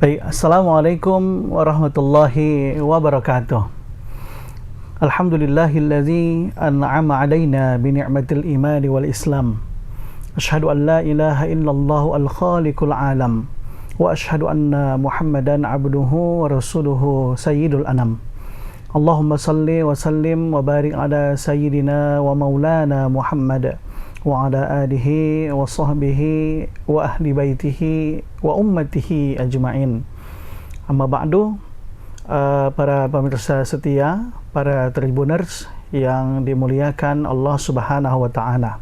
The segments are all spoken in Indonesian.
Baik, Assalamualaikum warahmatullahi wabarakatuh. Alhamdulillahilladzi an'ama alaina bi ni'matil imani wal islam. Asyhadu an la ilaha illallah al-khaliqul alam wa asyhadu anna Muhammadan abduhu wa rasuluhu sayyidul anam. Allahumma salli wa sallim wa barik ala sayyidina wa maulana Muhammad wa ala alihi wa sahbihi wa ahli baitihi wa ummatihi ajma'in. Amma ba'du, para pemirsa setia, para tribuners yang dimuliakan Allah Subhanahu wa taala.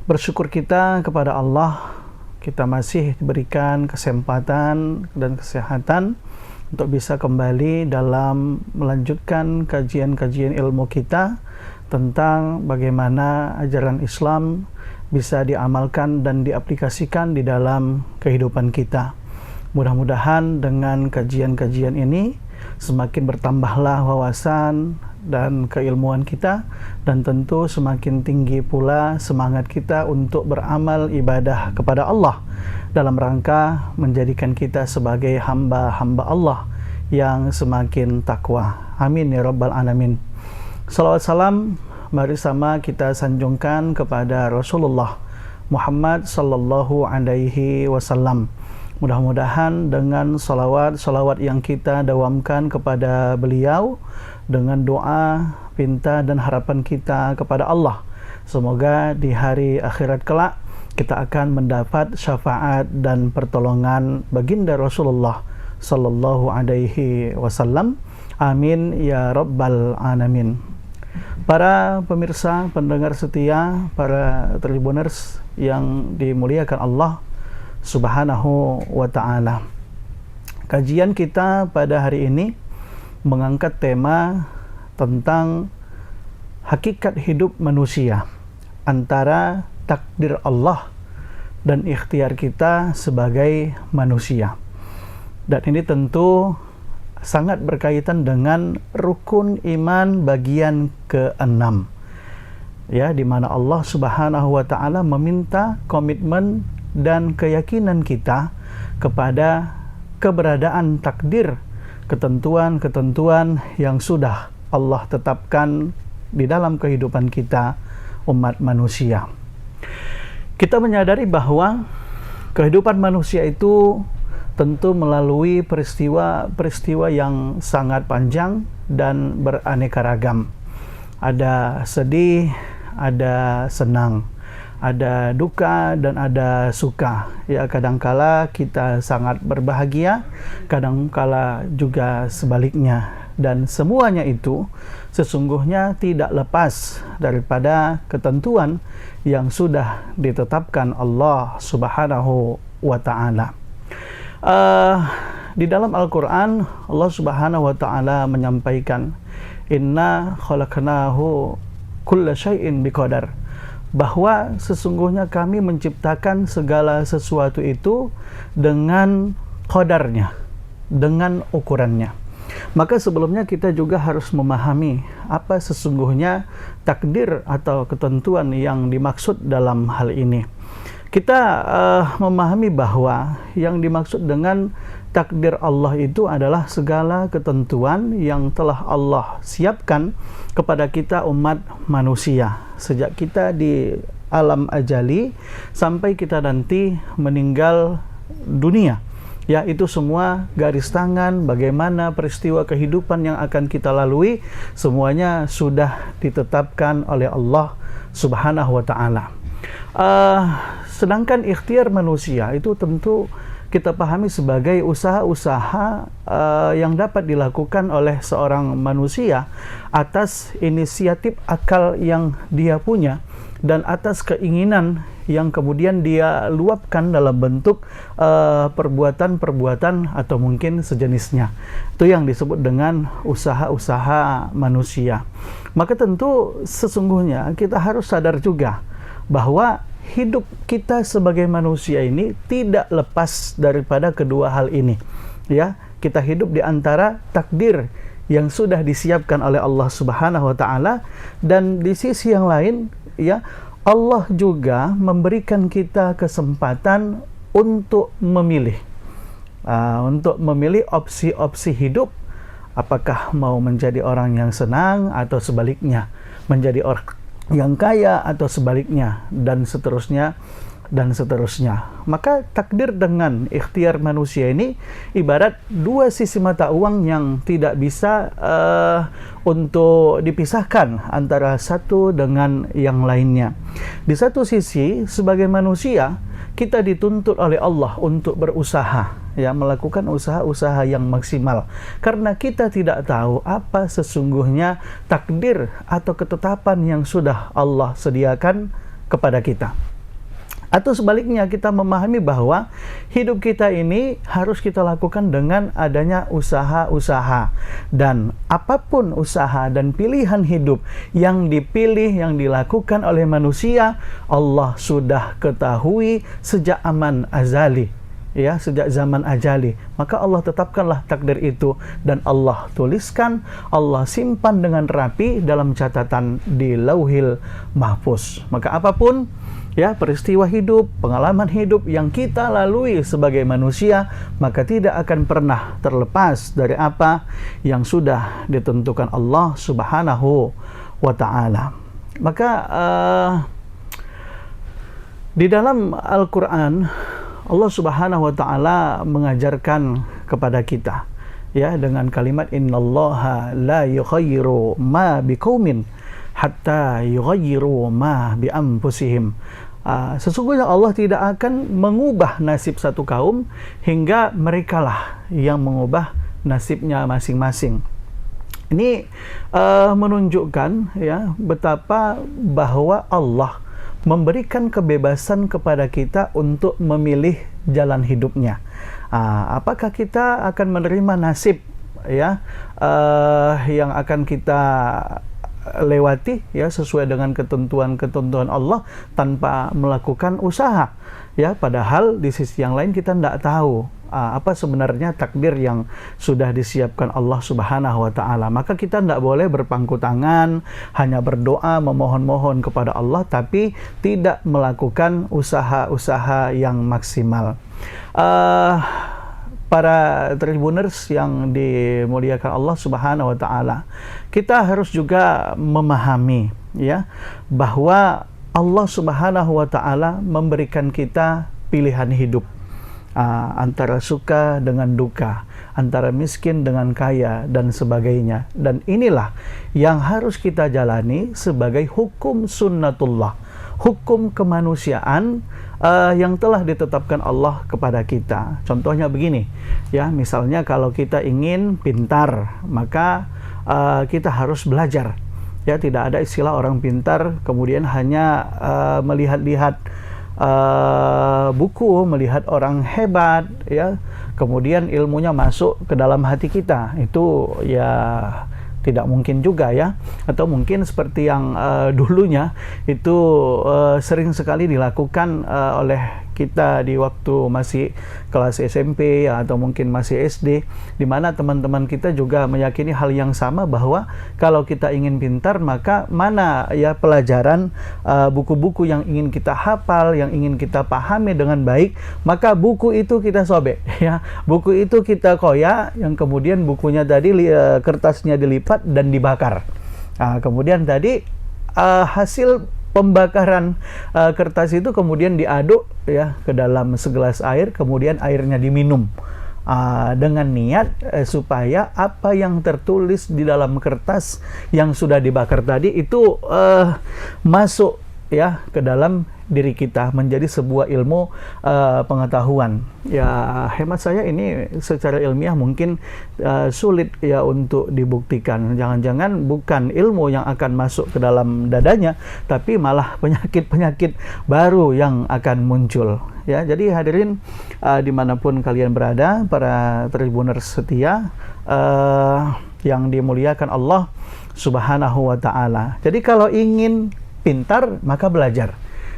Bersyukur kita kepada Allah, kita masih diberikan kesempatan dan kesehatan untuk bisa kembali dalam melanjutkan kajian-kajian ilmu kita tentang bagaimana ajaran Islam bisa diamalkan dan diaplikasikan di dalam kehidupan kita. Mudah-mudahan dengan kajian-kajian ini semakin bertambahlah wawasan dan keilmuan kita, dan tentu semakin tinggi pula semangat kita untuk beramal ibadah kepada Allah dalam rangka menjadikan kita sebagai hamba-hamba Allah yang semakin takwa. Amin ya rabbal alamin. Salawat salam mari sama kita sanjungkan kepada Rasulullah Muhammad sallallahu alaihi wasallam. Mudah-mudahan dengan salawat yang kita dawamkan kepada beliau, dengan doa, pinta dan harapan kita kepada Allah, semoga di hari akhirat kelak kita akan mendapat syafaat dan pertolongan baginda Rasulullah sallallahu alaihi wasallam. Amin ya rabbal alamin. Para pemirsa, pendengar setia, para tribuners yang dimuliakan Allah Subhanahu wa ta'ala. Kajian kita pada hari ini mengangkat tema tentang hakikat hidup manusia, antara takdir Allah dan ikhtiar kita sebagai manusia. Dan ini tentu sangat berkaitan dengan rukun iman bagian ke-6, ya, di mana Allah Subhanahu wa taala meminta komitmen dan keyakinan kita kepada keberadaan takdir, ketentuan-ketentuan yang sudah Allah tetapkan di dalam kehidupan kita umat manusia. Kita menyadari bahwa kehidupan manusia itu tentu melalui peristiwa yang sangat panjang dan beraneka ragam. Ada sedih, ada senang, ada duka dan ada suka. Ya, kadangkala kita sangat berbahagia, kadangkala juga sebaliknya. Dan semuanya itu sesungguhnya tidak lepas daripada ketentuan yang sudah ditetapkan Allah Subhanahu wa ta'ala. Di dalam Al-Quran Allah Subhanahu wa ta'ala menyampaikan, inna khalaqnahu kulla syai'in biqadar, bahwa sesungguhnya kami menciptakan segala sesuatu itu dengan qadarnya, dengan ukurannya. Maka sebelumnya kita juga harus memahami apa sesungguhnya takdir atau ketentuan yang dimaksud dalam hal ini. Kita memahami bahwa yang dimaksud dengan takdir Allah itu adalah segala ketentuan yang telah Allah siapkan kepada kita umat manusia sejak kita di alam ajali sampai kita nanti meninggal dunia. Ya, itu semua garis tangan bagaimana peristiwa kehidupan yang akan kita lalui, semuanya sudah ditetapkan oleh Allah Subhanahu wa ta'ala. Sedangkan ikhtiar manusia itu tentu kita pahami sebagai usaha-usaha yang dapat dilakukan oleh seorang manusia atas inisiatif akal yang dia punya dan atas keinginan yang kemudian dia luapkan dalam bentuk perbuatan-perbuatan atau mungkin sejenisnya. Itu yang disebut dengan usaha-usaha manusia. Maka tentu sesungguhnya kita harus sadar juga bahwa hidup kita sebagai manusia ini tidak lepas daripada kedua hal ini. Ya, kita hidup di antara takdir yang sudah disiapkan oleh Allah Subhanahu wa taala, dan di sisi yang lain ya, Allah juga memberikan kita kesempatan untuk memilih. untuk memilih opsi-opsi hidup, apakah mau menjadi orang yang senang atau sebaliknya, menjadi orang yang kaya atau sebaliknya, dan seterusnya dan seterusnya. Maka takdir dengan ikhtiar manusia ini ibarat dua sisi mata uang yang tidak bisa untuk dipisahkan antara satu dengan yang lainnya. Di satu sisi, sebagai manusia, kita dituntut oleh Allah untuk berusaha, ya, melakukan usaha-usaha yang maksimal, karena kita tidak tahu apa sesungguhnya takdir atau ketetapan yang sudah Allah sediakan kepada kita. Atau sebaliknya, kita memahami bahwa hidup kita ini harus kita lakukan dengan adanya usaha-usaha, dan apapun usaha dan pilihan hidup yang dipilih, yang dilakukan oleh manusia, Allah sudah ketahui sejak aman azali, ya, sejak zaman ajali. Maka Allah tetapkanlah takdir itu, dan Allah tuliskan, Allah simpan dengan rapi dalam catatan di Lauhil Mahfuz. Maka apapun, ya, peristiwa hidup, pengalaman hidup yang kita lalui sebagai manusia, maka tidak akan pernah terlepas dari apa yang sudah ditentukan Allah Subhanahu wa Ta'ala. Maka di dalam Al-Quran, Allah Subhanahu wa Ta'ala mengajarkan kepada kita, ya, dengan kalimat innallaha la yughayyiru ma biqaumin hatta yughayyiru ma bi anfusihim. Sesungguhnya Allah tidak akan mengubah nasib satu kaum hingga merekalah yang mengubah nasibnya masing-masing. Ini menunjukkan, ya, betapa bahwa Allah memberikan kebebasan kepada kita untuk memilih jalan hidupnya. Apakah kita akan menerima nasib, ya, yang akan kita lewati, ya, sesuai dengan ketentuan Allah tanpa melakukan usaha, ya, padahal di sisi yang lain kita tidak tahu apa sebenarnya takdir yang sudah disiapkan Allah Subhanahu wa Ta'ala. Maka kita tidak boleh berpangku tangan, hanya berdoa memohon-mohon kepada Allah, tapi tidak melakukan usaha-usaha yang maksimal. Para Tribuners yang dimuliakan Allah Subhanahu wa Ta'ala, kita harus juga memahami, ya, bahwa Allah Subhanahu wa Ta'ala memberikan kita pilihan hidup, antara suka dengan duka, antara miskin dengan kaya, dan sebagainya. Dan inilah yang harus kita jalani sebagai hukum sunnatullah, hukum kemanusiaan yang telah ditetapkan Allah kepada kita. Contohnya begini, ya, misalnya kalau kita ingin pintar, maka kita harus belajar. Ya, tidak ada istilah orang pintar kemudian hanya melihat-lihat buku, melihat orang hebat, ya, kemudian ilmunya masuk ke dalam hati kita. Itu, ya, tidak mungkin juga, ya. Atau mungkin seperti yang dulunya itu sering sekali dilakukan oleh kita di waktu masih kelas SMP, ya, atau mungkin masih SD, di mana teman-teman kita juga meyakini hal yang sama, bahwa kalau kita ingin pintar, maka mana, ya, pelajaran buku-buku yang ingin kita hafal, yang ingin kita pahami dengan baik, maka buku itu kita sobek, ya, buku itu kita koyak, yang kemudian bukunya tadi kertasnya dilipat dan dibakar. Kemudian tadi hasil pembakaran kertas itu kemudian diaduk, ya, ke dalam segelas air, kemudian airnya diminum dengan niat supaya apa yang tertulis di dalam kertas yang sudah dibakar tadi itu masuk, ya, ke dalam diri kita, menjadi sebuah ilmu pengetahuan. Ya, hemat saya ini secara ilmiah mungkin sulit, ya, untuk dibuktikan. Jangan-jangan bukan ilmu yang akan masuk ke dalam dadanya, tapi malah penyakit-penyakit baru yang akan muncul. Ya, jadi hadirin dimanapun kalian berada, para Tribuners setia yang dimuliakan Allah Subhanahu wa Ta'ala. Jadi kalau ingin pintar, maka belajar.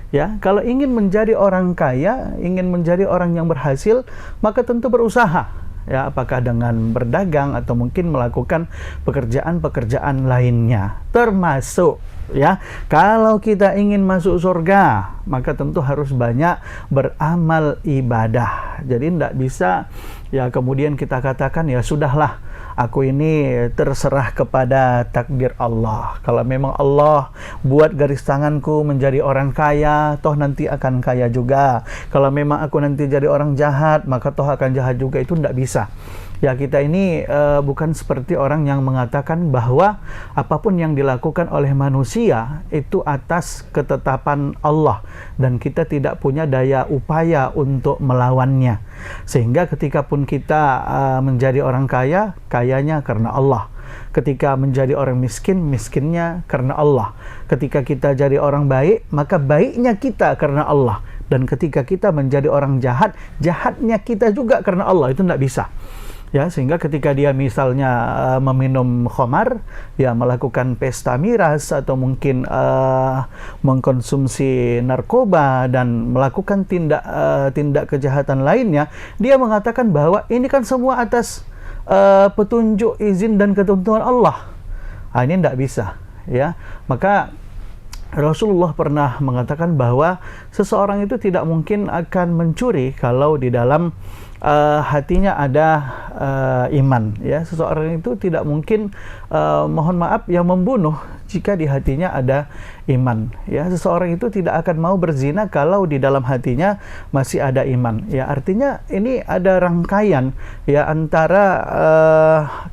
Ya, kalau ingin menjadi orang kaya, ingin menjadi orang yang berhasil, maka tentu berusaha. ya, apakah dengan berdagang atau mungkin melakukan pekerjaan-pekerjaan lainnya. Termasuk ya, kalau kita ingin masuk surga, maka tentu harus banyak beramal ibadah. Jadi tidak bisa ya kemudian kita katakan ya sudahlah, aku ini terserah kepada takdir Allah. Kalau memang Allah buat garis tanganku menjadi orang kaya, toh nanti akan kaya juga. Kalau memang aku nanti jadi orang jahat, maka toh akan jahat juga. Itu tidak bisa. Ya, kita ini bukan seperti orang yang mengatakan bahwa apapun yang dilakukan oleh manusia itu atas ketetapan Allah dan kita tidak punya daya upaya untuk melawannya. Sehingga ketika pun kita menjadi orang kaya, kayanya karena Allah. Ketika menjadi orang miskin, miskinnya karena Allah. Ketika kita jadi orang baik, maka baiknya kita karena Allah. Dan ketika kita menjadi orang jahat, jahatnya kita juga karena Allah. Itu tidak bisa. Ya, sehingga ketika dia misalnya meminum khamar, ya melakukan pesta miras atau mungkin mengkonsumsi narkoba dan melakukan tindak kejahatan lainnya, dia mengatakan bahwa ini kan semua atas petunjuk, izin dan ketentuan Allah. Ini tidak bisa, ya. Maka Rasulullah pernah mengatakan bahwa seseorang itu tidak mungkin akan mencuri kalau di dalam hatinya ada iman, ya. Seseorang itu tidak mungkin mohon maaf yang membunuh jika di hatinya ada iman, ya. Seseorang itu tidak akan mau berzina kalau di dalam hatinya masih ada iman, ya. Artinya ini ada rangkaian ya antara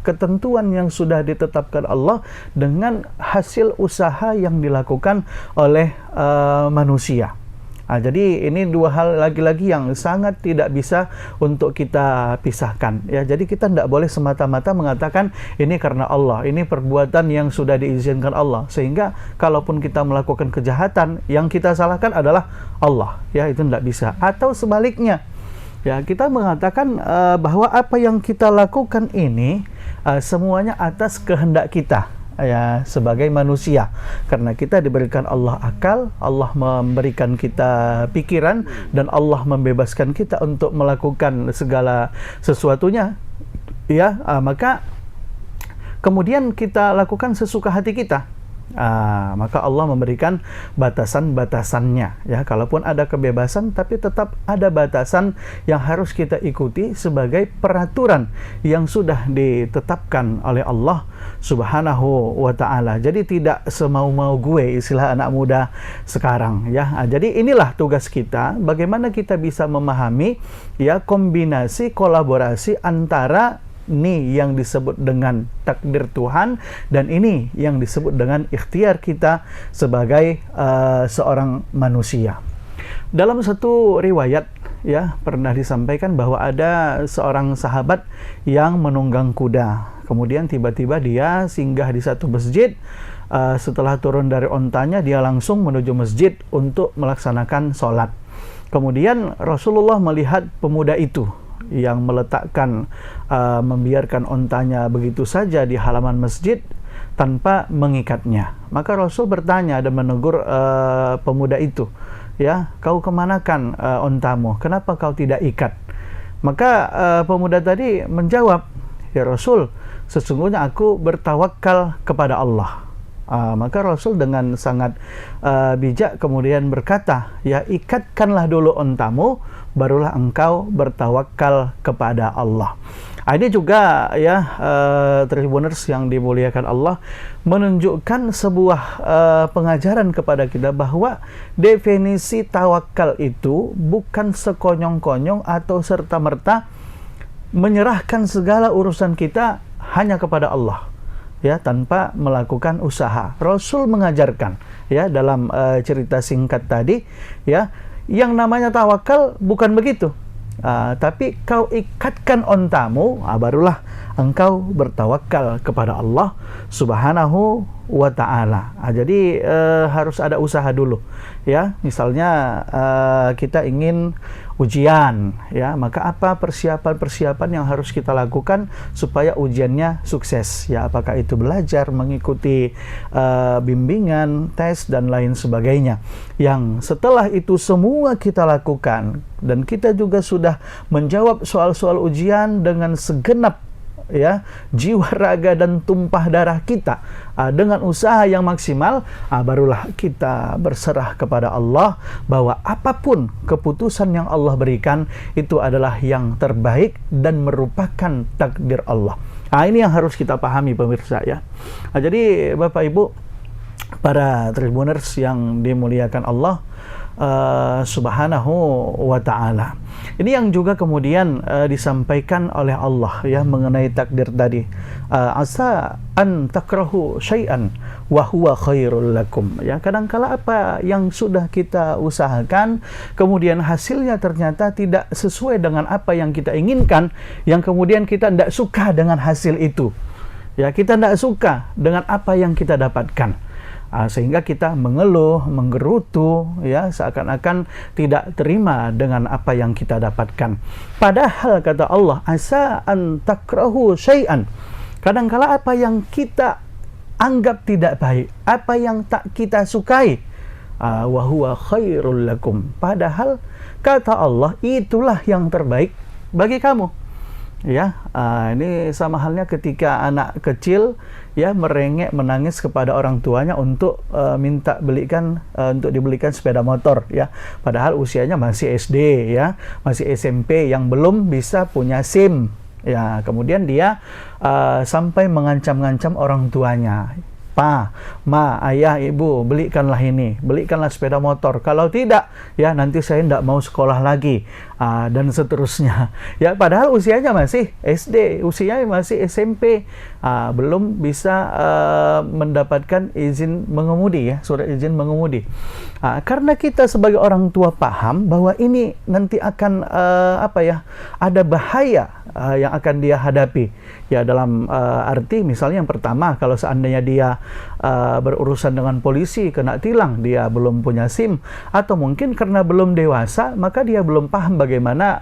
ketentuan yang sudah ditetapkan Allah dengan hasil usaha yang dilakukan oleh manusia. Jadi ini dua hal lagi-lagi yang sangat tidak bisa untuk kita pisahkan, ya. Jadi kita tidak boleh semata-mata mengatakan ini karena Allah, ini perbuatan yang sudah diizinkan Allah, sehingga kalaupun kita melakukan kejahatan yang kita salahkan adalah Allah, ya. Itu tidak bisa. Atau sebaliknya, ya, kita mengatakan bahwa apa yang kita lakukan ini semuanya atas kehendak kita, ya, sebagai manusia, karena kita diberikan Allah akal, Allah memberikan kita pikiran, dan Allah membebaskan kita untuk melakukan segala sesuatunya, ya. Maka kemudian kita lakukan sesuka hati kita, maka Allah memberikan batasan-batasannya, ya. Kalaupun ada kebebasan, tapi tetap ada batasan yang harus kita ikuti sebagai peraturan yang sudah ditetapkan oleh Allah Subhanahu wa ta'ala. Jadi tidak semau-mau gue, istilah anak muda sekarang, ya. Jadi inilah tugas kita, bagaimana kita bisa memahami, ya, kombinasi kolaborasi antara ini yang disebut dengan takdir Tuhan dan ini yang disebut dengan ikhtiar kita sebagai seorang manusia. Dalam satu riwayat, ya, pernah disampaikan bahwa ada seorang sahabat yang menunggang kuda. Kemudian tiba-tiba dia singgah di satu masjid. Setelah turun dari ontanya, dia langsung menuju masjid untuk melaksanakan sholat. Kemudian Rasulullah melihat pemuda itu yang meletakkan, membiarkan ontanya begitu saja di halaman masjid tanpa mengikatnya. Maka Rasul bertanya dan menegur pemuda itu, ya, kau kemanakan ontamu? Kenapa kau tidak ikat? Maka pemuda tadi menjawab, ya Rasul, sesungguhnya aku bertawakal kepada Allah. Maka Rasul dengan sangat bijak kemudian berkata, ya, ikatkanlah dulu ontamu, barulah engkau bertawakal kepada Allah. Ini juga, ya, Tribuners yang dimuliakan Allah, menunjukkan sebuah pengajaran kepada kita bahwa definisi tawakal itu bukan sekonyong-konyong atau serta-merta menyerahkan segala urusan kita hanya kepada Allah, ya, tanpa melakukan usaha. Rasul mengajarkan, ya, dalam cerita singkat tadi, ya, yang namanya tawakal bukan begitu, tapi kau ikatkan ontamu, barulah engkau bertawakal kepada Allah Subhanahu wa ta'ala. Jadi harus ada usaha dulu ya. Misalnya kita ingin ujian ya, maka apa persiapan-persiapan yang harus kita lakukan supaya ujiannya sukses ya? Apakah itu belajar, mengikuti bimbingan, tes dan lain sebagainya. Yang setelah itu semua kita lakukan dan kita juga sudah menjawab soal-soal ujian dengan segenap ya jiwa, raga dan tumpah darah kita dengan usaha yang maksimal, barulah kita berserah kepada Allah bahwa apapun keputusan yang Allah berikan itu adalah yang terbaik dan merupakan takdir Allah. Ini yang harus kita pahami pemirsa ya. Jadi Bapak Ibu para Tribuners yang dimuliakan Allah Subhanahu wa ta'ala, ini yang juga kemudian disampaikan oleh Allah ya mengenai takdir tadi. Asa an takrahu syai'an wa huwa khairul lakum ya. Kadangkala apa yang sudah kita usahakan kemudian hasilnya ternyata tidak sesuai dengan apa yang kita inginkan, yang kemudian kita tidak suka dengan hasil itu ya, kita tidak suka dengan apa yang kita dapatkan. Sehingga kita mengeluh, menggerutu ya, seakan-akan tidak terima dengan apa yang kita dapatkan. Padahal kata Allah, asa an takrahu syai'an, kadangkala apa yang kita anggap tidak baik, apa yang tak kita sukai, wa huwa khairul lakum, padahal kata Allah itulah yang terbaik bagi kamu ya. Ini sama halnya ketika anak kecil ya merengek menangis kepada orang tuanya untuk minta untuk dibelikan sepeda motor ya, padahal usianya masih SD ya, masih SMP yang belum bisa punya SIM ya. Kemudian dia sampai mengancam-ngancam orang tuanya, Pa, Ma, Ayah, Ibu, belikanlah ini, belikanlah sepeda motor. Kalau tidak, ya nanti saya tidak mau sekolah lagi, dan seterusnya. Ya, padahal usianya masih SD, usianya masih SMP, belum bisa mendapatkan izin mengemudi ya, surat izin mengemudi. Karena kita sebagai orang tua paham bahwa ini nanti akan ada bahaya yang akan dia hadapi. Ya, dalam arti misalnya yang pertama, kalau seandainya dia berurusan dengan polisi, kena tilang, dia belum punya SIM, atau mungkin karena belum dewasa, maka dia belum paham bagaimana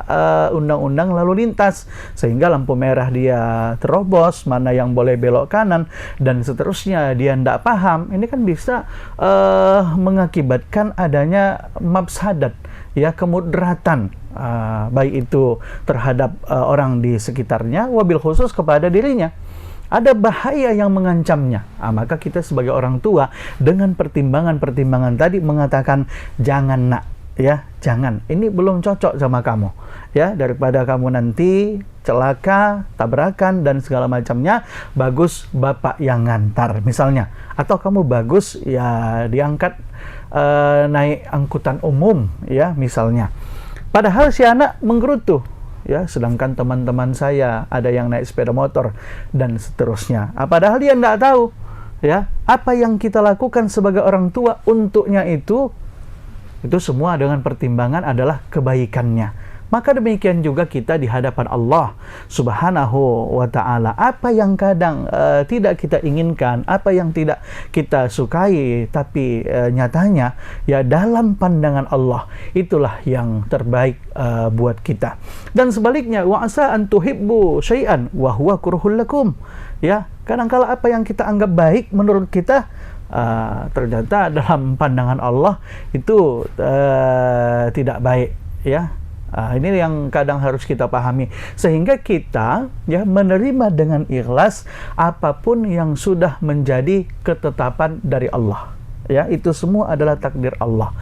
undang-undang lalu lintas, sehingga lampu merah dia terobos, mana yang boleh belok kanan, dan seterusnya dia tidak paham. Ini kan bisa mengakibatkan adanya mafsadat, ya, kemudaratan, baik itu terhadap orang di sekitarnya, wabil khusus kepada dirinya. Ada bahaya yang mengancamnya. Maka kita sebagai orang tua dengan pertimbangan-pertimbangan tadi mengatakan, jangan nak, ya, jangan. Ini belum cocok sama kamu, ya, daripada kamu nanti celaka, tabrakan dan segala macamnya. Bagus bapak yang ngantar misalnya, atau kamu bagus ya diangkat naik angkutan umum ya misalnya. Padahal si anak menggerutu ya, sedangkan teman-teman saya ada yang naik sepeda motor dan seterusnya. Padahal dia tidak tahu ya apa yang kita lakukan sebagai orang tua untuknya itu semua dengan pertimbangan adalah kebaikannya. Maka demikian juga kita di hadapan Allah Subhanahu wa ta'ala. Apa yang kadang tidak kita inginkan, apa yang tidak kita sukai, tapi nyatanya ya dalam pandangan Allah itulah yang terbaik buat kita. Dan sebaliknya, wa asa an tuhibbu syai'an wa huwa kurhul lakum. Ya, kadangkala apa yang kita anggap baik menurut kita, ternyata dalam pandangan Allah itu tidak baik ya. Ini yang kadang harus kita pahami, sehingga kita ya menerima dengan ikhlas apapun yang sudah menjadi ketetapan dari Allah. Ya, itu semua adalah takdir Allah.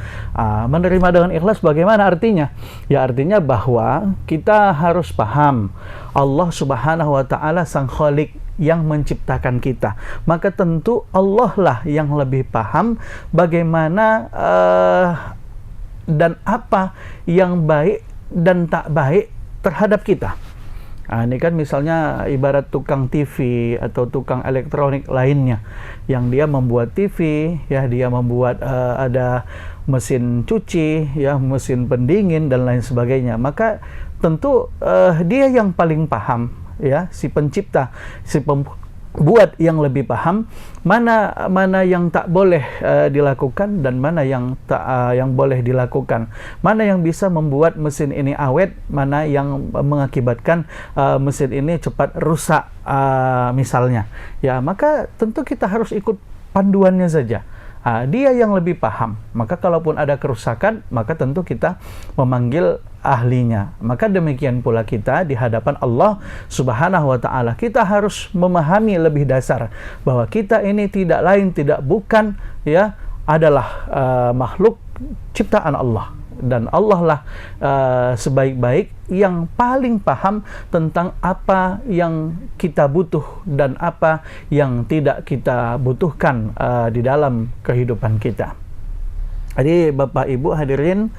Menerima dengan ikhlas bagaimana artinya? Ya, artinya bahwa kita harus paham Allah Subhanahu wa ta'ala sang Khalik yang menciptakan kita. Maka tentu Allah lah yang lebih paham bagaimana dan apa yang baik dan tak baik terhadap kita. Ini kan misalnya ibarat tukang TV atau tukang elektronik lainnya yang dia membuat TV, ya, dia membuat ada mesin cuci, ya, mesin pendingin dan lain sebagainya. Maka tentu dia yang paling paham ya, si pencipta, si pembuat yang lebih paham mana yang tak boleh dilakukan dan mana yang yang boleh dilakukan, mana yang bisa membuat mesin ini awet, mana yang mengakibatkan mesin ini cepat rusak misalnya, ya, maka tentu kita harus ikut panduannya saja. Dia yang lebih paham. Maka kalaupun ada kerusakan, maka tentu kita memanggil ahlinya. Maka demikian pula kita di hadapan Allah Subhanahu wa taala, kita harus memahami lebih dasar bahwa kita ini tidak lain tidak bukan, ya, adalah makhluk ciptaan Allah, dan Allah lah sebaik-baik yang paling paham tentang apa yang kita butuh dan apa yang tidak kita butuhkan di dalam kehidupan kita. Jadi Bapak Ibu hadirin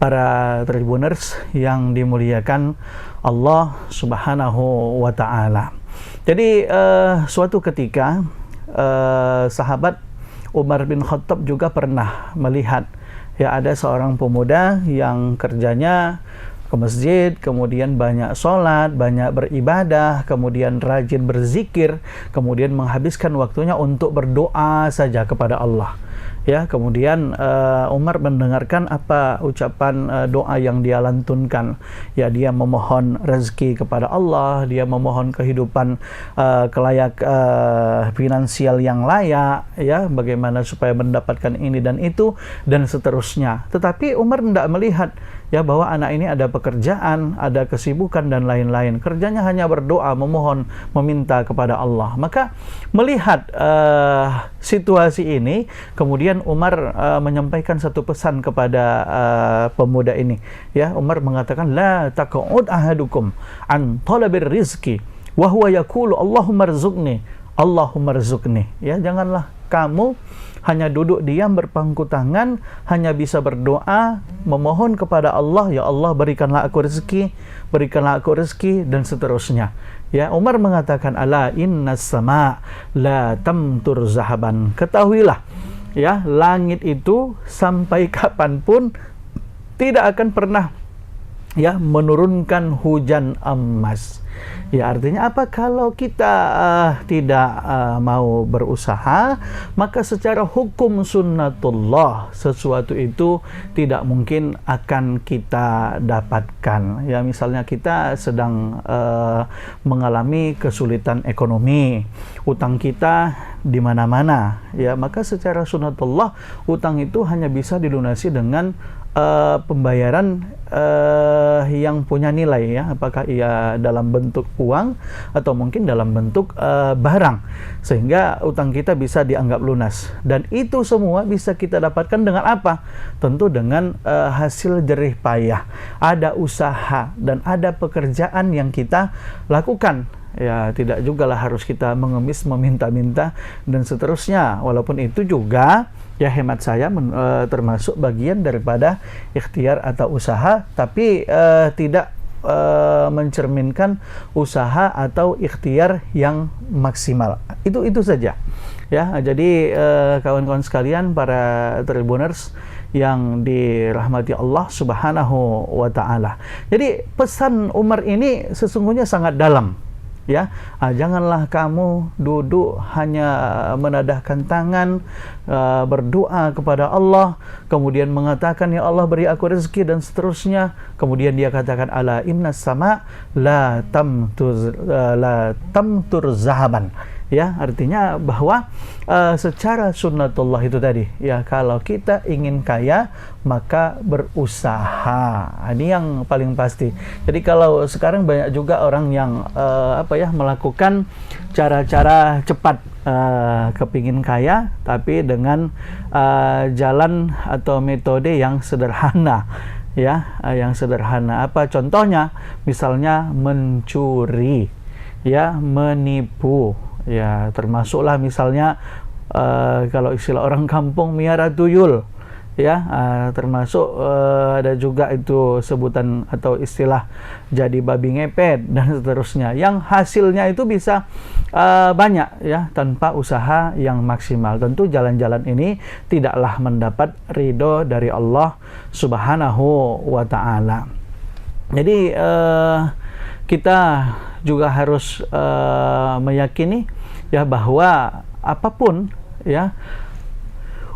para Tribuners yang dimuliakan Allah Subhanahu wa taala. Jadi suatu ketika sahabat Umar bin Khattab juga pernah melihat, ya, ada seorang pemuda yang kerjanya ke masjid, kemudian banyak sholat, banyak beribadah, kemudian rajin berzikir, kemudian menghabiskan waktunya untuk berdoa saja kepada Allah. Ya, kemudian Umar mendengarkan apa ucapan doa yang dia lantunkan. Ya, dia memohon rezeki kepada Allah, dia memohon kehidupan finansial yang layak, ya, bagaimana supaya mendapatkan ini dan itu dan seterusnya. Tetapi Umar tidak melihat, ya, bahwa anak ini ada pekerjaan, ada kesibukan dan lain-lain. Kerjanya hanya berdoa, memohon, meminta kepada Allah. Maka melihat situasi ini, kemudian Umar menyampaikan satu pesan kepada pemuda ini. Ya, Umar mengatakan, la taq'ud ahadukum an talabir rizki wa huwa yaqulu Allahumma rzuqni, Allahumma rzuqni. Ya, janganlah kamu hanya duduk diam berpangku tangan, hanya bisa berdoa, memohon kepada Allah, ya Allah berikanlah aku rezeki, berikanlah aku rezeki, dan seterusnya. Ya, Umar mengatakan, ala innas sama la tamtur zahaban. Ketahuilah, ya, langit itu sampai kapanpun tidak akan pernah, ya, menurunkan hujan emas. Ya, artinya apa? Kalau kita tidak mau berusaha, maka secara hukum sunnatullah sesuatu itu tidak mungkin akan kita dapatkan. Ya, misalnya kita sedang mengalami kesulitan ekonomi, utang kita di mana-mana, ya, maka secara sunnatullah utang itu hanya bisa dilunasi dengan pembayaran yang punya nilai, ya, apakah ia dalam bentuk uang atau mungkin dalam bentuk barang, sehingga utang kita bisa dianggap lunas. Dan itu semua bisa kita dapatkan dengan apa? Tentu dengan hasil jerih payah, ada usaha dan ada pekerjaan yang kita lakukan. Ya, tidak juga lah harus kita mengemis, meminta-minta dan seterusnya. Walaupun itu juga, ya, hemat saya termasuk bagian daripada ikhtiar atau usaha, tapi tidak mencerminkan usaha atau ikhtiar yang maksimal. Itu saja. Ya, jadi kawan-kawan sekalian para Tribuners yang dirahmati Allah Subhanahu wa taala. Jadi pesan Umar ini sesungguhnya sangat dalam. Ya, janganlah kamu duduk hanya menadahkan tangan, berdoa kepada Allah, kemudian mengatakan, ya Allah beri aku rezeki dan seterusnya. Kemudian dia katakan, ala innas sama la tamtur zahaban. Ya, artinya bahwa secara sunnatullah itu tadi, ya, kalau kita ingin kaya maka berusaha. Ini yang paling pasti. Jadi kalau sekarang banyak juga orang yang melakukan cara-cara cepat kepingin kaya, tapi dengan jalan atau metode yang sederhana. Ya, yang sederhana. Apa contohnya? Misalnya mencuri, ya, menipu. Ya, termasuklah misalnya kalau istilah orang kampung miara tuyul, ya, termasuk ada juga itu sebutan atau istilah jadi babi ngepet dan seterusnya, yang hasilnya itu bisa banyak, ya, tanpa usaha yang maksimal. Tentu jalan-jalan ini tidaklah mendapat ridho dari Allah Subhanahu wa taala. Jadi kita juga harus meyakini ya bahwa apapun ya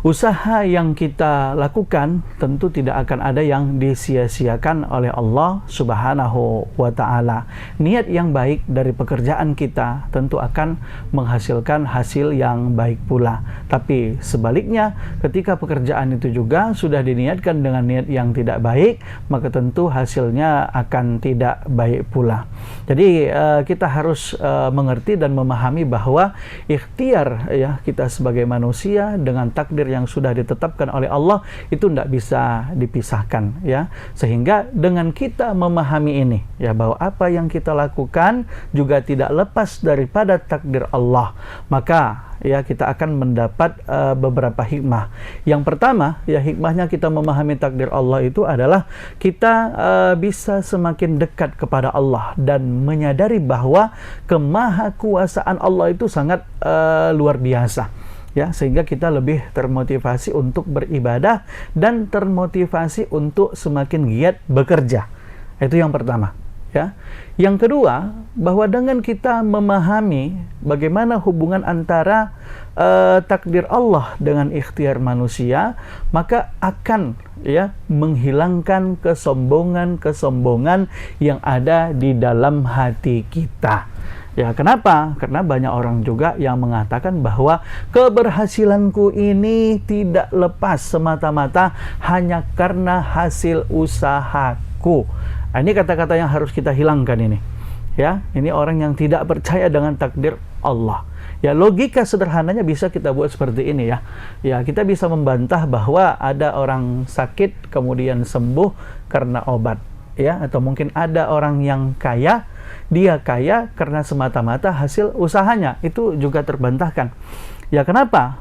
usaha yang kita lakukan tentu tidak akan ada yang disia-siakan oleh Allah Subhanahu wa Ta'ala. Niat yang baik dari pekerjaan kita tentu akan menghasilkan hasil yang baik pula. Tapi sebaliknya, ketika pekerjaan itu juga sudah diniatkan dengan niat yang tidak baik, maka tentu hasilnya akan tidak baik pula. Jadi kita harus mengerti dan memahami bahwa ikhtiar ya kita sebagai manusia dengan takdir yang sudah ditetapkan oleh Allah itu tidak bisa dipisahkan ya. Sehingga dengan kita memahami ini ya bahwa apa yang kita lakukan juga tidak lepas daripada takdir Allah, maka ya kita akan mendapat beberapa hikmah. Yang pertama ya hikmahnya kita memahami takdir Allah itu adalah kita bisa semakin dekat kepada Allah dan menyadari bahwa kemahakuasaan Allah itu sangat luar biasa. Ya, sehingga kita lebih termotivasi untuk beribadah dan termotivasi untuk semakin giat bekerja. Itu yang pertama, ya. Yang kedua, bahwa dengan kita memahami bagaimana hubungan antara takdir Allah dengan ikhtiar manusia, maka akan ya menghilangkan kesombongan yang ada di dalam hati kita. Ya, kenapa? Karena banyak orang juga yang mengatakan bahwa keberhasilanku ini tidak lepas semata-mata hanya karena hasil usahaku. Nah, ini kata-kata yang harus kita hilangkan ini. Ya, ini orang yang tidak percaya dengan takdir Allah. Ya, logika sederhananya bisa kita buat seperti ini ya. Ya, kita bisa membantah bahwa ada orang sakit kemudian sembuh karena obat. Ya, atau mungkin ada orang yang kaya, dia kaya karena semata-mata hasil usahanya. Itu juga terbantahkan. Ya, kenapa?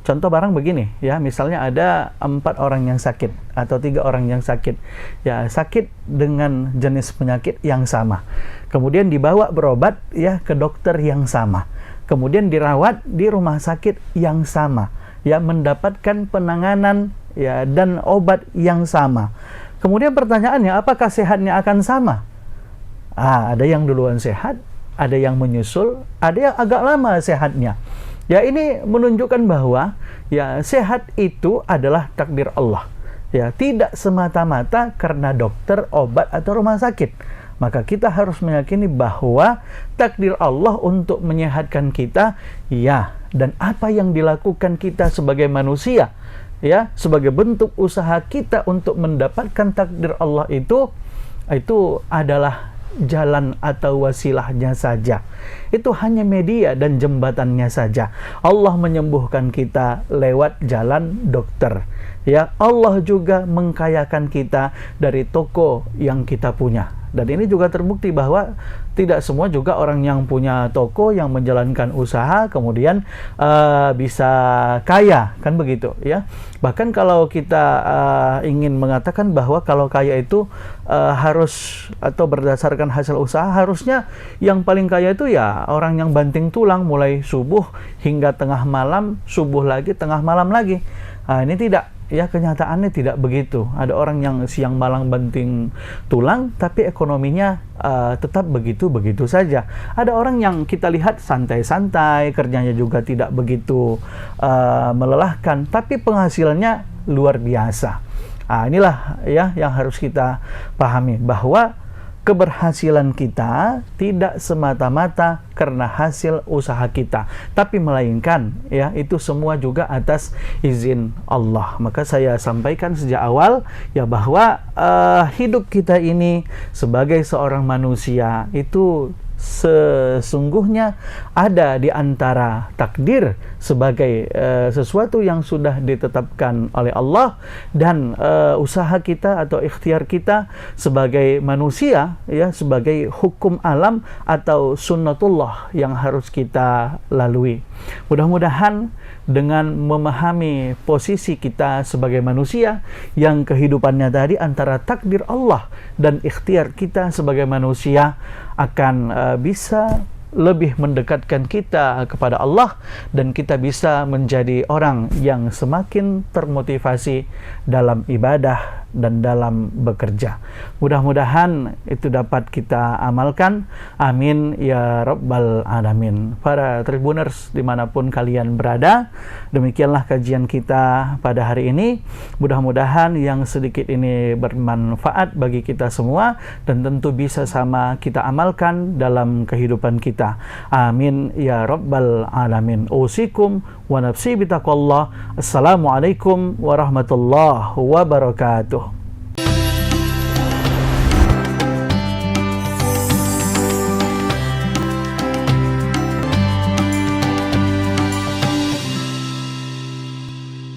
Contoh barang begini ya, misalnya ada 4 orang yang sakit atau 3 orang yang sakit. Ya, sakit dengan jenis penyakit yang sama. Kemudian dibawa berobat ya ke dokter yang sama. Kemudian dirawat di rumah sakit yang sama. Ya, mendapatkan penanganan ya dan obat yang sama. Kemudian pertanyaannya, apakah sehatnya akan sama? Ada yang duluan sehat, ada yang menyusul, ada yang agak lama sehatnya. Ya, ini menunjukkan bahwa ya sehat itu adalah takdir Allah. Ya, tidak semata-mata karena dokter, obat atau rumah sakit. Maka kita harus meyakini bahwa takdir Allah untuk menyehatkan kita, ya, dan apa yang dilakukan kita sebagai manusia ya sebagai bentuk usaha kita untuk mendapatkan takdir Allah itu adalah jalan atau wasilahnya saja. Itu hanya media dan jembatannya saja. Allah menyembuhkan kita lewat jalan dokter. Ya, Allah juga mengkayakan kita dari toko yang kita punya. Dan ini juga terbukti bahwa tidak semua juga orang yang punya toko, yang menjalankan usaha kemudian bisa kaya, kan begitu ya. Bahkan kalau kita ingin mengatakan bahwa kalau kaya itu harus atau berdasarkan hasil usaha, harusnya yang paling kaya itu ya orang yang banting tulang mulai subuh hingga tengah malam, subuh lagi, tengah malam lagi. Ini tidak. Ya, kenyataannya tidak begitu. Ada orang yang siang malam banting tulang, tapi ekonominya tetap begitu-begitu saja. Ada orang yang kita lihat santai-santai, kerjanya juga tidak begitu melelahkan, tapi penghasilannya luar biasa. Inilah ya yang harus kita pahami, bahwa keberhasilan kita tidak semata-mata karena hasil usaha kita, tapi melainkan ya itu semua juga atas izin Allah. Maka saya sampaikan sejak awal ya bahwa hidup kita ini sebagai seorang manusia itu sesungguhnya ada di antara takdir sebagai sesuatu yang sudah ditetapkan oleh Allah, dan usaha kita atau ikhtiar kita sebagai manusia ya sebagai hukum alam atau sunnatullah yang harus kita lalui. Mudah-mudahan dengan memahami posisi kita sebagai manusia yang kehidupannya tadi antara takdir Allah dan ikhtiar kita sebagai manusia akan bisa lebih mendekatkan kita kepada Allah, dan kita bisa menjadi orang yang semakin termotivasi dalam ibadah dan dalam bekerja. Mudah-mudahan itu dapat kita amalkan. Amin ya rabbal alamin. Para Tribuners dimanapun kalian berada, demikianlah kajian kita pada hari ini. Mudah-mudahan yang sedikit ini bermanfaat bagi kita semua, dan tentu bisa sama kita amalkan dalam kehidupan kita. Amin ya rabbal alamin. Usikum wa nafsi bitaqwallah. Assalamualaikum warahmatullahi wabarakatuh.